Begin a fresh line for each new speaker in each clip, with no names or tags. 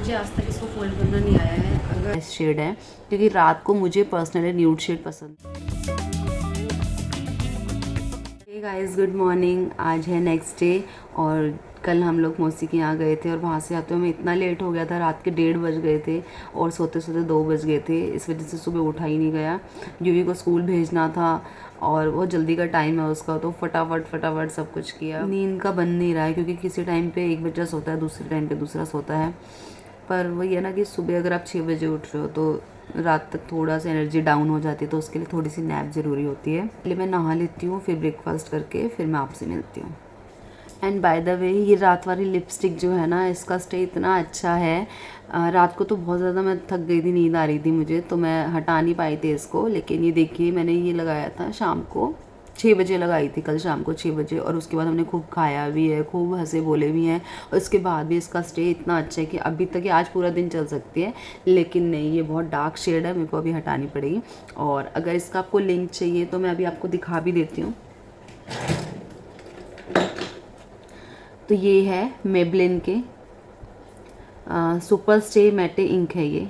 मुझे आज तक इसको फोल्ड करना नहीं आया है। अगर शेड है क्योंकि रात को मुझे पर्सनली न्यूड शेड पसंद है। Hey guys, good morning. आज है नेक्स्ट डे और कल हम लोग मौसी के यहाँ गए थे और वहाँ से आते हुए हमें इतना लेट हो गया था, रात के 1:30 बज गए थे और सोते सोते 2 बज गए थे। इस वजह से सुबह उठा ही नहीं गया। यूवी को स्कूल भेजना था और बहुत जल्दी का टाइम है उसका, तो फटाफट सब कुछ किया। नींद का बन नहीं रहा है क्योंकि किसी टाइम पे एक बच्चा सोता है, दूसरे टाइम पे दूसरा सोता है। पर वही है ना कि सुबह अगर आप 6 बजे उठ रहे हो तो रात तक थोड़ा सा एनर्जी डाउन हो जाती है, तो उसके लिए थोड़ी सी नैप ज़रूरी होती है। पहले मैं नहा लेती हूँ, फिर ब्रेकफास्ट करके फिर मैं आपसे मिलती हूँ। एंड बाय द वे, ये रात वाली लिपस्टिक जो है ना, इसका स्टे इतना अच्छा है। रात को तो बहुत ज़्यादा मैं थक गई थी, नींद आ रही थी मुझे, तो मैं हटा नहीं पाई थी इसको। लेकिन ये देखिए, मैंने ये लगाया था शाम को 6 बजे लगाई थी, कल शाम को 6 बजे। और उसके बाद हमने खूब खाया भी है, खूब हंसे बोले भी हैं, और उसके बाद भी इसका स्टे इतना अच्छा है कि अभी तक ये आज पूरा दिन चल सकती है। लेकिन नहीं, ये बहुत डार्क शेड है, मेरे को अभी हटानी पड़ेगी। और अगर इसका आपको लिंक चाहिए तो मैं अभी आपको दिखा भी देती हूँ। तो ये है मेबलिन के सुपर स्टे मैटे इंक है ये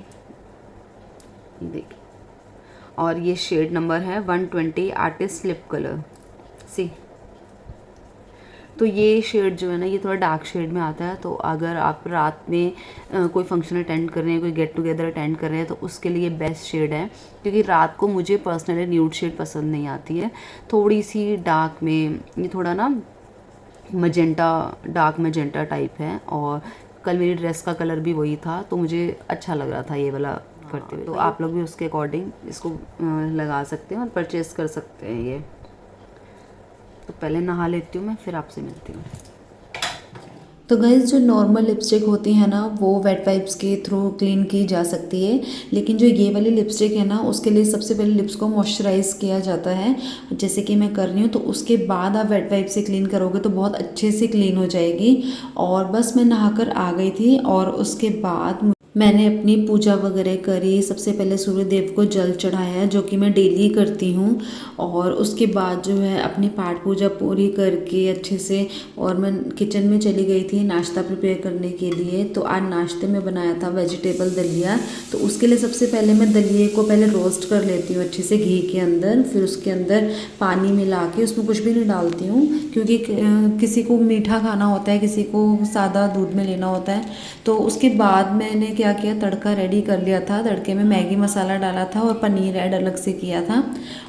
देखिए, और ये शेड नंबर है 120 आर्टिस्ट लिप कलर सी। तो ये शेड जो है ना, ये थोड़ा डार्क शेड में आता है। तो अगर आप रात में कोई फंक्शन अटेंड कर रहे हैं, कोई गेट टुगेदर अटेंड कर रहे हैं, तो उसके लिए बेस्ट शेड है। क्योंकि रात को मुझे पर्सनली न्यूड शेड पसंद नहीं आती है, थोड़ी सी डार्क में ये थोड़ा ना मजेंटा, डार्क मजेंटा टाइप है। और कल मेरी ड्रेस का कलर भी वही था, तो मुझे अच्छा लग रहा था ये वाला करते हुए। तो आप लोग भी उसके अकॉर्डिंग इसको लगा सकते हैं और परचेज़ कर सकते हैं ये। तो पहले नहा लेती हूँ मैं, फिर आपसे मिलती हूँ।
तो गाइस, जो नॉर्मल लिपस्टिक होती है ना, वो वेट वाइप्स के थ्रू क्लीन की जा सकती है। लेकिन जो ये वाली लिपस्टिक है ना, उसके लिए सबसे पहले लिप्स को मॉइस्चराइज किया जाता है, जैसे कि मैं कर रही हूँ। तो उसके बाद आप वेट वाइप से क्लीन करोगे तो बहुत अच्छे से क्लीन हो जाएगी। और बस मैं नहाकर आ गई थी और उसके बाद मैंने अपनी पूजा वगैरह करी। सबसे पहले सूर्यदेव को जल चढ़ाया, जो कि मैं डेली करती हूँ। और उसके बाद जो है अपनी पाठ पूजा पूरी करके अच्छे से, और मैं किचन में चली गई थी नाश्ता प्रिपेयर करने के लिए। तो आज नाश्ते में बनाया था वेजिटेबल दलिया। तो उसके लिए सबसे पहले मैं दलिए को पहले रोस्ट कर लेती हूँ अच्छे से घी के अंदर, फिर उसके अंदर पानी मिला के, उसमें कुछ भी नहीं डालती हूँ क्योंकि किसी को मीठा खाना होता है, किसी को सादा दूध में लेना होता है। तो उसके बाद मैंने क्या किया, तड़का रेडी कर लिया था। तड़के में मैगी मसाला डाला था और पनीर ऐड अलग से किया था।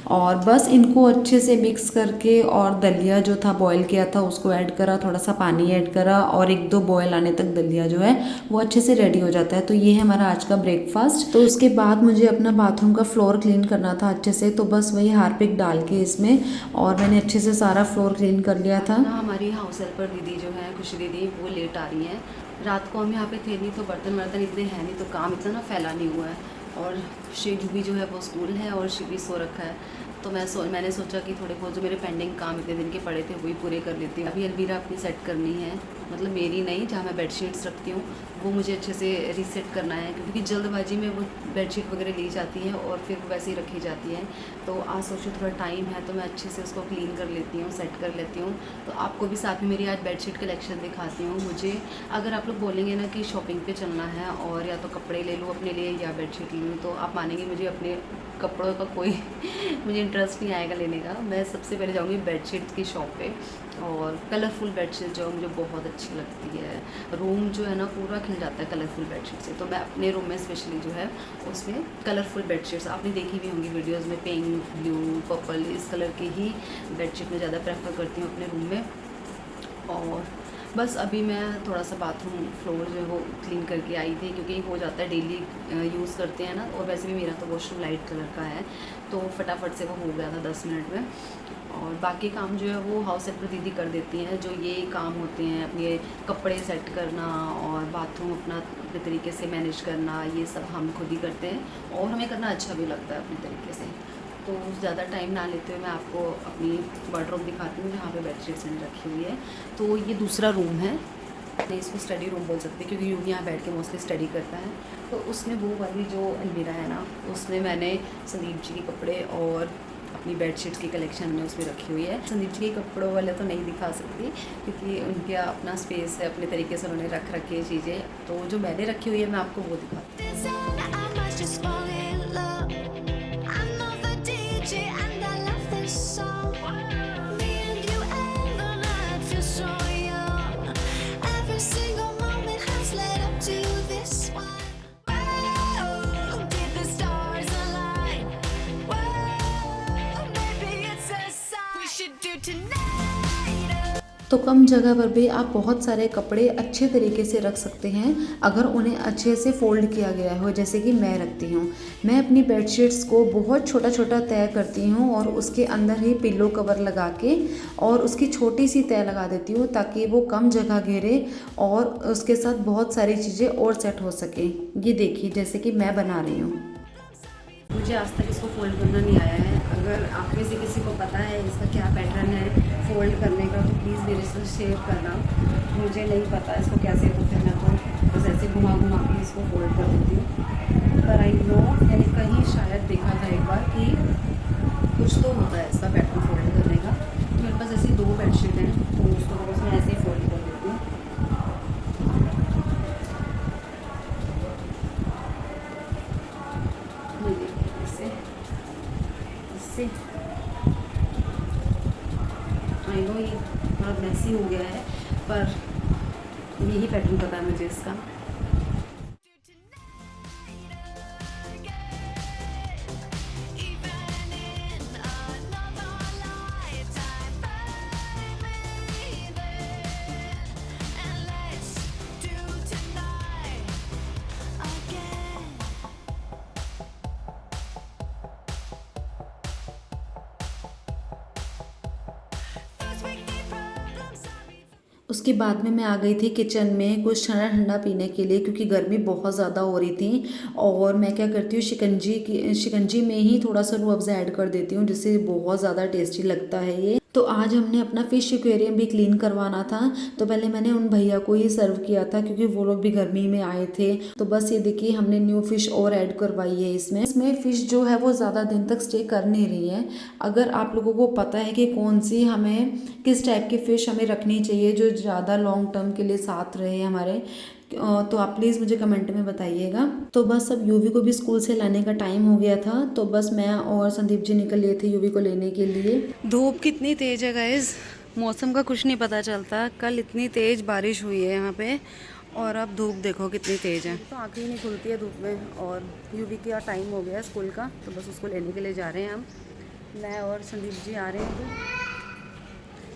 और बस इनको अच्छे से मिक्स करके, और दलिया जो था बॉईल किया था उसको ऐड करा, थोड़ा सा पानी ऐड करा, और 1-2 बॉयल आने तक दलिया जो है वो अच्छे से रेडी हो जाता है। तो ये है हमारा आज का ब्रेकफास्ट। तो उसके बाद मुझे अपना बाथरूम का फ्लोर क्लीन करना था अच्छे से, तो बस वही हार्पिक डाल के इसमें, और मैंने अच्छे से सारा फ्लोर क्लीन कर लिया था।
हमारी हाउस हेल्पर दीदी जो है, खुशी दीदी, वो लेट आ रही हैं। रात को हम यहाँ पे थे नहीं, तो बर्तन वर्तन इतने हैं नहीं, तो काम इतना ना फैला नहीं हुआ है। और शिव भी जो है वो स्कूल है और शिव भी सो रखा है। तो मैंने सोचा कि थोड़े बहुत जो मेरे पेंडिंग काम इतने दिन के पड़े थे वही पूरे कर लेती हूँ। अभी अलमीरा अपनी सेट करनी है, मतलब मेरी नहीं, जहाँ मैं बेडशीट्स रखती हूँ वो मुझे अच्छे से रीसेट करना है, क्योंकि जल्दबाजी में वो बेडशीट वगैरह ली जाती है और फिर वैसे ही रखी जाती है। तो आज सोचो थोड़ा टाइम है, तो मैं अच्छे से उसको क्लीन कर लेती हूँ, सेट कर लेती हूँ। तो आपको भी साथ में मेरी आज बेडशीट कलेक्शन दिखाती हूँ। मुझे अगर आप लोग बोलेंगे ना कि शॉपिंग पे चलना है और या तो कपड़े ले लो अपने लिए या बेडशीट ले लो, तो आप मानेंगे मुझे अपने कपड़ों का कोई मुझे इंटरेस्ट नहीं आएगा लेने का। मैं सबसे पहले जाऊँगी बेडशीट की शॉप पे, और कलरफुल बेडशीट जो मुझे बहुत अच्छी लगती है। रूम जो है ना पूरा खिल जाता है कलरफुल बेडशीट से। तो मैं अपने रूम में स्पेशली जो है उसमें कलरफुल बेडशीट्स आपने देखी भी होंगी वीडियोस में, पिंक, ब्लू, पर्पल, इस कलर की ही बेडशीट में ज़्यादा प्रेफर करती हूँ अपने रूम में। और बस अभी मैं थोड़ा सा बाथरूम फ्लोर जो है वो क्लीन करके आई थी, क्योंकि हो जाता है डेली यूज़ करते हैं ना। और वैसे भी मेरा तो वॉशरूम लाइट कलर का है, तो फटाफट से वो हो गया था 10 मिनट में। और बाकी काम जो है वो हाउस हेल्पर दीदी कर देती हैं। जो ये काम होते हैं, अपने कपड़े सेट करना और बाथरूम अपना अपने तरीके से मैनेज करना, ये सब हम खुद ही करते हैं और हमें करना अच्छा भी लगता है अपने तरीके से। तो ज़्यादा टाइम ना लेते हुए मैं आपको अपनी वार्डरोब दिखाती हूँ, जहाँ पे बेडशीट्स मैंने रखी हुई है। तो ये दूसरा रूम है, नहीं इसको स्टडी रूम बोल सकते हैं, क्योंकि यूँ यहाँ बैठ के मोस्टली स्टडी करता है। तो उसमें वो वाली जो अलमीरा है ना, उसमें मैंने संदीप जी के कपड़े और अपनी बेडशीट्स की कलेक्शन हमने उसमें रखी हुई है। संदीप जी के कपड़ों वाले तो नहीं दिखा सकती क्योंकि उनके अपना स्पेस है, अपने तरीके से उन्होंने रख रखी है चीज़ें। तो जो मैंने रखी हुई है मैं आपको वो दिखाती
तो कम जगह पर भी आप बहुत सारे कपड़े अच्छे तरीके से रख सकते हैं अगर उन्हें अच्छे से फोल्ड किया गया हो, जैसे कि मैं रखती हूँ। मैं अपनी बेडशीट्स को बहुत छोटा छोटा तय करती हूँ और उसके अंदर ही पिल्लो कवर लगा के और उसकी छोटी सी तय लगा देती हूँ ताकि वो कम जगह घेरे और उसके साथ बहुत सारी चीज़ें और सेट हो सके। ये देखिए जैसे कि मैं बना रही हूँ।
मुझे आज तक इसको फोल्ड करना नहीं आया है। अगर आप में से किसी को पता है इसका क्या पैटर्न है फोल्ड करने का तो प्लीज़ मेरे से शेयर करना। मुझे नहीं पता इसको कैसे होता है, मैं तो बस ऐसे घुमा घुमा के इसको फोल्ड कर देती हूँ। पर आई नो मैंने कहीं शायद देखा था एक बार कि कुछ तो होता है इसका पैटर्न फोल्ड करने का। तो मेरे पास ऐसी 2 बेडशीट हैं तो उसको बस मैं ऐसे ही फोल्ड कर देती हूँ। आई नो ये थोड़ा मैसी हो गया है पर यही पैटर्न पता है मुझे इसका।
उसके बाद में मैं आ गई थी किचन में कुछ ठंडा ठंडा पीने के लिए क्योंकि गर्मी बहुत ज़्यादा हो रही थी। और मैं क्या करती हूँ शिकंजी में ही थोड़ा सा रूह अफ़ज़ा ऐड कर देती हूँ जिससे बहुत ज़्यादा टेस्टी लगता है ये। तो आज हमने अपना फ़िश एक्वेरियम भी क्लीन करवाना था तो पहले मैंने उन भैया को ही सर्व किया था क्योंकि वो लोग भी गर्मी में आए थे। तो बस ये देखिए हमने न्यू फ़िश और ऐड करवाई है इसमें फ़िश जो है वो ज़्यादा दिन तक स्टे कर नहीं रही है। अगर आप लोगों को पता है कि कौन सी हमें किस टाइप की फ़िश हमें रखनी चाहिए जो ज़्यादा लॉन्ग टर्म के लिए साथ रहे हमारे, तो आप प्लीज़ मुझे कमेंट में बताइएगा। तो बस अब यूवी को भी स्कूल से लाने का टाइम हो गया था तो बस मैं और संदीप जी निकल लिए थे यूवी को लेने के लिए।
धूप कितनी तेज़ है गाइस, मौसम का कुछ नहीं पता चलता। कल इतनी तेज़ बारिश हुई है यहाँ पे और अब धूप देखो कितनी तेज़ है। तो आँखें ही नहीं खुलती है धूप में। और यूवी का टाइम हो गया स्कूल का तो बस उसको लेने के लिए जा रहे हैं हम। मैं और संदीप जी आ रहे हैं।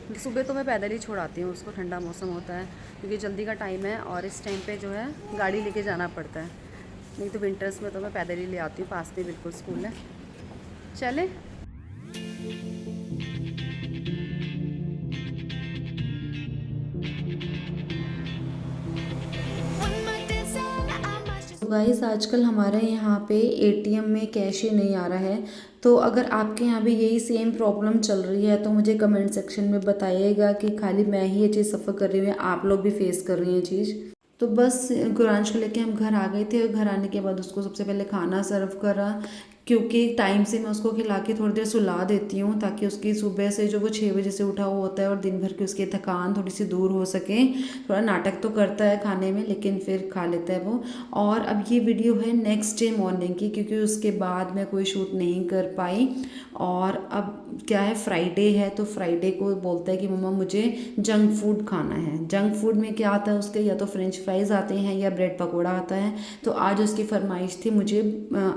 तो सुबह तो मैं पैदल ही छोड़ाती हूँ उसको, ठंडा मौसम होता है क्योंकि जल्दी का टाइम है और इस टाइम पे जो है गाड़ी लेके जाना पड़ता है। नहीं तो विंटर्स में तो मैं पैदल ही ले आती हूँ, पास में बिल्कुल स्कूल है। चले
तो गाइस आजकल हमारे यहाँ पे एटीएम में कैश ही नहीं आ रहा है। तो अगर आपके यहाँ भी यही सेम प्रॉब्लम चल रही है तो मुझे कमेंट सेक्शन में बताइएगा कि खाली मैं ही ये चीज़ सफ़र कर रही हूँ या आप लोग भी फेस कर रही हैं चीज़। तो बस गुरांश को लेके हम घर आ गए थे और घर आने के बाद उसको सबसे पहले खाना सर्व करा क्योंकि टाइम से मैं उसको खिला के थोड़ी देर सुला देती हूँ ताकि उसकी सुबह से जो वो 6 बजे से उठा हुआ होता है और दिन भर की उसकी थकान थोड़ी सी दूर हो सके। थोड़ा नाटक तो करता है खाने में लेकिन फिर खा लेता है वो। और अब ये वीडियो है नेक्स्ट डे मॉर्निंग की क्योंकि उसके बाद मैं कोई शूट नहीं कर पाई। और अब क्या है फ्राइडे है तो फ्राइडे को बोलता है कि मम्मा मुझे जंक फूड खाना है। जंक फूड में क्या आता है उसके, या तो फ्रेंच फ्राइज़ आते हैं या ब्रेड पकौड़ा आता है। तो आज उसकी फरमाइश थी मुझे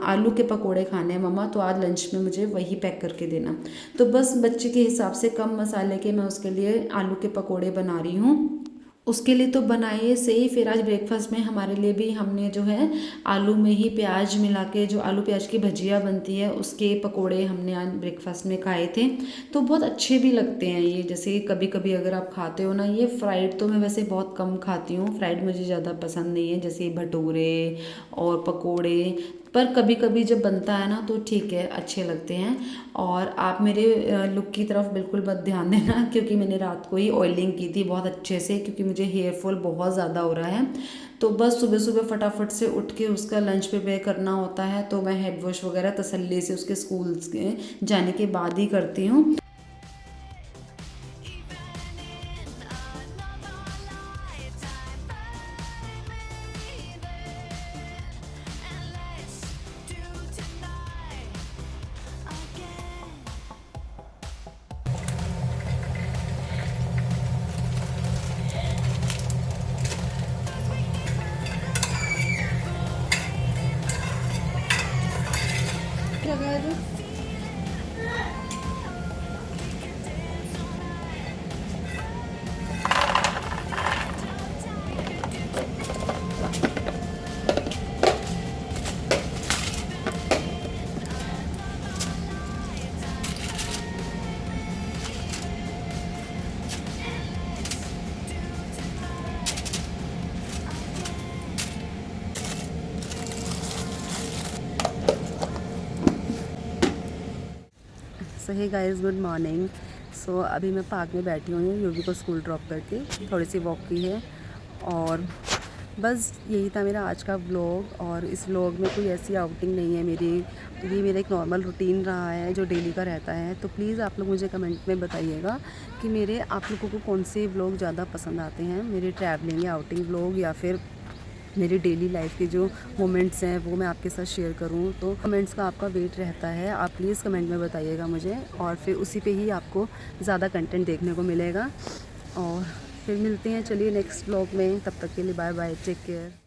आलू के पकौड़े खाने हैं मम्मा, तो आज लंच में मुझे वही पैक करके देना। तो बस बच्चे के हिसाब से कम मसाले के मैं उसके लिए आलू के पकौड़े बना रही हूँ। उसके लिए तो बनाइए सही। फिर आज ब्रेकफास्ट में हमारे लिए भी हमने जो है आलू में ही प्याज मिला के जो आलू प्याज की भजिया बनती है उसके पकोड़े हमने आज ब्रेकफास्ट में खाए थे। तो बहुत अच्छे भी लगते हैं ये, जैसे कभी कभी अगर आप खाते हो ना। ये फ्राइड तो मैं वैसे बहुत कम खाती हूँ, फ्राइड मुझे ज़्यादा पसंद नहीं है, जैसे भटूरे और पकोड़े। पर कभी कभी जब बनता है ना तो ठीक है, अच्छे लगते हैं। और आप मेरे लुक की तरफ बिल्कुल मत ध्यान देना, क्योंकि मैंने रात को ही ऑयलिंग की थी बहुत अच्छे से, क्योंकि मुझे हेयर फॉल बहुत ज़्यादा हो रहा है। तो बस सुबह सुबह फटाफट से उठ के उसका लंच प्रिपेयर करना होता है, तो मैं हेड वॉश वगैरह तसल्ली से उसके स्कूल जाने के बाद ही करती हूँ।
सो हे गाइस, गुड मॉर्निंग। सो अभी मैं पार्क में बैठी हुई हूँ यूवी को स्कूल ड्रॉप करके, थोड़ी सी वॉक की है और बस यही था मेरा आज का व्लॉग। और इस व्लॉग में कोई ऐसी आउटिंग नहीं है मेरी, ये मेरा एक नॉर्मल रूटीन रहा है जो डेली का रहता है। तो प्लीज़ आप लोग मुझे कमेंट में बताइएगा कि मेरे आप लोगों को कौन से व्लॉग ज़्यादा पसंद आते हैं, मेरे ट्रैवलिंग या आउटिंग व्लॉग या फिर मेरी डेली लाइफ के जो मोमेंट्स हैं वो मैं आपके साथ शेयर करूं। तो कमेंट्स का आपका वेट रहता है, आप प्लीज़ कमेंट में बताइएगा मुझे, और फिर उसी पे ही आपको ज़्यादा कंटेंट देखने को मिलेगा। और फिर मिलते हैं, चलिए नेक्स्ट व्लॉग में, तब तक के लिए बाय बाय, टेक केयर।